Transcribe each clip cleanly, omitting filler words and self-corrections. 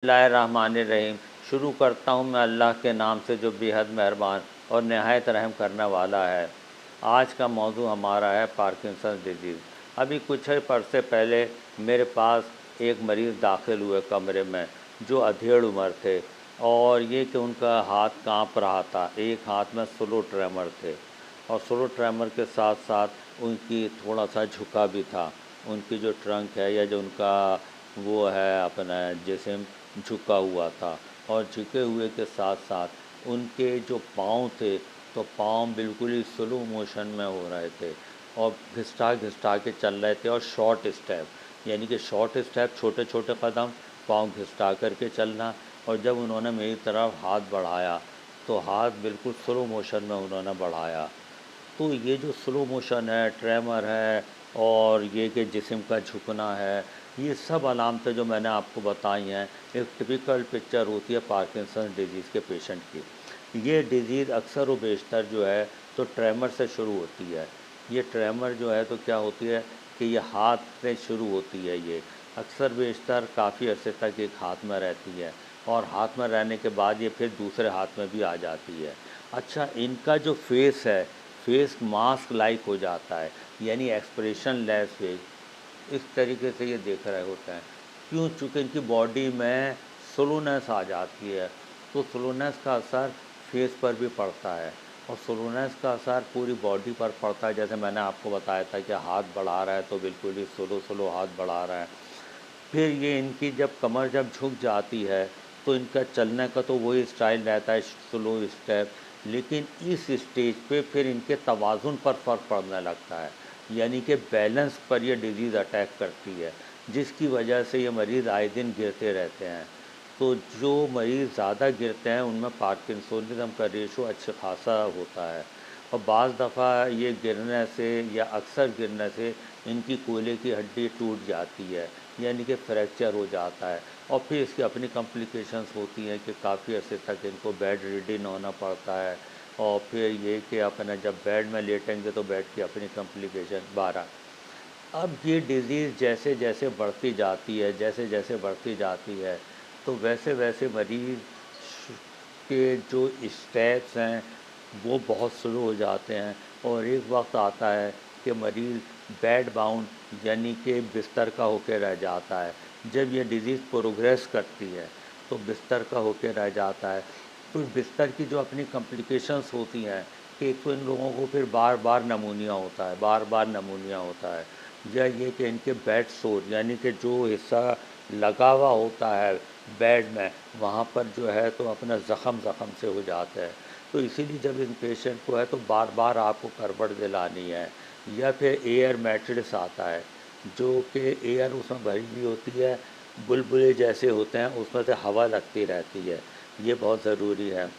बिस्मिल्लाहिर्रहमानिर्रहीम। शुरू करता हूँ मैं अल्लाह के नाम से जो बेहद मेहरबान और नहायत रहम करने वाला है। आज का मौजू हमारा है पार्किंसन डिजीज़। अभी कुछ ही से पहले मेरे पास एक मरीज़ दाखिल हुए कमरे में जो अधेड़ उम्र थे, और ये कि उनका हाथ कांप रहा था, एक हाथ में स्लो ट्रेमर थे, और स्लो ट्रेमर के साथ साथ उनकी थोड़ा सा झुका भी था। उनकी जो ट्रंक है या जो उनका वो है अपना जिस्म झुका हुआ था, और झुके हुए के साथ साथ उनके जो पाँव थे तो पाँव बिल्कुल ही स्लो मोशन में हो रहे थे और घिसटा घिसटा के चल रहे थे, और शॉर्ट स्टेप यानी कि शॉर्ट स्टेप छोटे छोटे कदम, पाँव घिसटा करके चलना। और जब उन्होंने मेरी तरफ हाथ बढ़ाया तो हाथ बिल्कुल स्लो मोशन में उन्होंने बढ़ाया। तो ये जो स्लो मोशन है, ट्रेमर है, और ये कि जिस्म का झुकना है, ये सब अलामतें जो मैंने आपको बताई हैं एक टिपिकल पिक्चर होती है पार्किंसन डिजीज़ के पेशेंट की। ये डिज़ीज़ अक्सर व बेशतर जो है तो ट्रेमर से शुरू होती है। ये ट्रेमर जो है तो क्या होती है कि ये हाथ से शुरू होती है। ये अक्सर बेशतर काफ़ी अरसे तक एक हाथ में रहती है, और हाथ में रहने के बाद ये फिर दूसरे हाथ में भी आ जाती है। अच्छा, इनका जो फेस है, फेस मास्क लाइक हो जाता है, यानी एक्सप्रेशन लेस फेस, इस तरीके से ये देख रहे होते हैं। क्यों? चूँकि इनकी बॉडी में स्लोनेस आ जाती है, तो स्लोनेस का असर फेस पर भी पड़ता है, और स्लोनेस का असर पूरी बॉडी पर पड़ता है। जैसे मैंने आपको बताया था कि हाथ बढ़ा रहा है तो बिल्कुल ही स्लो स्लो हाथ बढ़ा रहा है। फिर ये इनकी जब कमर जब झुक जाती है तो इनका चलने का तो वही स्टाइल रहता है, स्लो स्टेप, लेकिन इस स्टेज पे फिर इनके तवाज़ुन पर फ़र्क पड़ने लगता है, यानी कि बैलेंस पर ये डिज़ीज़ अटैक करती है, जिसकी वजह से ये मरीज़ आए दिन गिरते रहते हैं। तो जो मरीज़ ज़्यादा गिरते हैं उनमें पार्किंसोनिज़्म का रेशो अच्छा खासा होता है, और बाज़ दफ़ा ये गिरने से या अक्सर गिरने से इनकी कूल्हे की हड्डी टूट जाती है, यानी कि फ्रैक्चर हो जाता है, और फिर इसकी अपनी कॉम्प्लिकेशंस होती हैं कि काफ़ी अर्से तक इनको बेड रिडन होना पड़ता है, और फिर ये कि अपना जब बेड में लेटेंगे तो बेड की अपनी कॉम्प्लिकेशन 12। अब ये डिज़ीज़ जैसे जैसे बढ़ती जाती है, जैसे जैसे बढ़ती जाती है, तो वैसे वैसे मरीज़ के जो स्टेप्स हैं वो बहुत स्लो हो जाते हैं, और एक वक्त आता है कि मरीज़ बेड बाउंड यानी कि बिस्तर का होकर रह जाता है। जब ये डिज़ीज़ प्रोग्रेस करती है तो बिस्तर का होकर रह जाता है। तो बिस्तर की जो अपनी कॉम्प्लिकेशंस होती हैं कि एक तो इन लोगों को फिर बार बार नमूनिया होता है, बार बार नमूनिया होता है, या ये कि इनके बेड सोर यानी कि जो हिस्सा लगा हुआ होता है बेड में, वहाँ पर जो है तो अपना ज़ख़म से हो जाता है। तो इसीलिए जब इन पेशेंट को है तो बार बार आपको करवट दिलानी है, या फिर एयर मैट्रेस आता है जो कि एयर उसमें भरी हुई होती है, बुलबुले जैसे होते हैं, उसमें से हवा लगती रहती है, ये बहुत ज़रूरी है।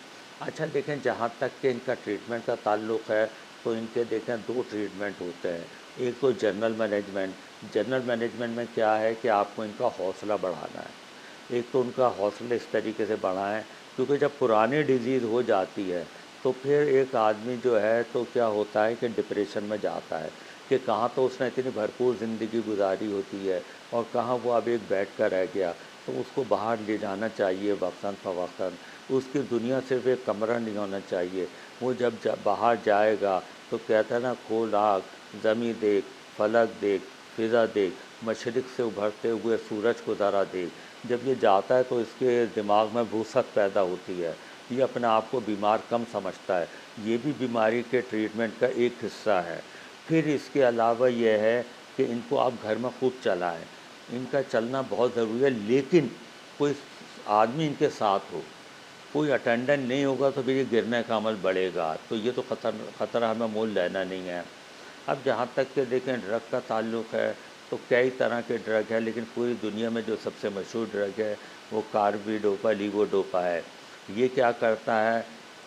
अच्छा देखें, जहाँ तक कि इनका ट्रीटमेंट का ताल्लुक़ है तो इनके देखें दो ट्रीटमेंट होते हैं। एक तो जनरल मैनेजमेंट। जनरल मैनेजमेंट में क्या है कि आपको इनका हौसला बढ़ाना है। एक तो उनका हौसला इस तरीके से बढ़ाएं, क्योंकि जब पुरानी डिज़ीज़ हो जाती है तो फिर एक आदमी जो है तो क्या होता है कि डिप्रेशन में जाता है कि कहाँ तो उसने इतनी भरपूर ज़िंदगी गुजारी होती है और कहाँ वो अब एक बैठ कर रह गया। तो उसको बाहर ले जाना चाहिए वक्तन फ़वक्तन। उसकी दुनिया सिर्फ एक कमरा नहीं होना चाहिए। वो जब बाहर जाएगा तो कहता है ना, खोल आँख, ज़मीं देख, फलक देख, फ़िज़ा देख, मशरिक़ से उभरते हुए सूरज को ज़रा देख। जब ये जाता है तो इसके दिमाग में वसअत पैदा होती है, ये अपने आप को बीमार कम समझता है। ये भी बीमारी के ट्रीटमेंट का एक हिस्सा है। फिर इसके अलावा ये है कि इनको आप घर में खूब चलाएं। इनका चलना बहुत ज़रूरी है, लेकिन कोई आदमी इनके साथ हो। कोई अटेंडेंट नहीं होगा तो फिर ये गिरने का अमल बढ़ेगा, तो ये तो ख़तरा हमें मोल लेना नहीं है। अब जहाँ तक कि देखें ड्रग का ताल्लुक़ है तो कई तरह के ड्रग है, लेकिन पूरी दुनिया में जो सबसे मशहूर ड्रग है वो कार्बिडोपा लीवोडोपा है। ये क्या करता है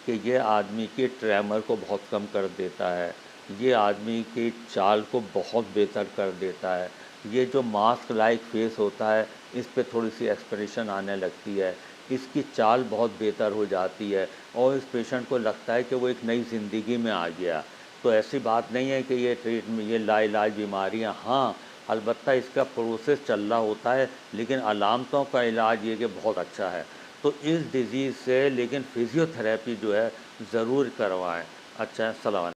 कि ये आदमी के ट्रेमर को बहुत कम कर देता है, ये आदमी की चाल को बहुत बेहतर कर देता है। ये जो मास्क लाइक फेस होता है इस पे थोड़ी सी एक्सप्रेशन आने लगती है, इसकी चाल बहुत बेहतर हो जाती है, और इस पेशेंट को लगता है कि वो एक नई ज़िंदगी में आ गया। तो ऐसी बात नहीं है कि ये लाइलाज बीमारियां, हाँ, البتہ اس کا پروسیس چل رہا ہوتا ہے، لیکن علامتوں کا علاج یہ کہ بہت اچھا ہے۔ تو اس ڈیزیز سے لیکن فزیو تھراپی جو ہے ضرور کروائیں۔ اچھا، السلام علیکم۔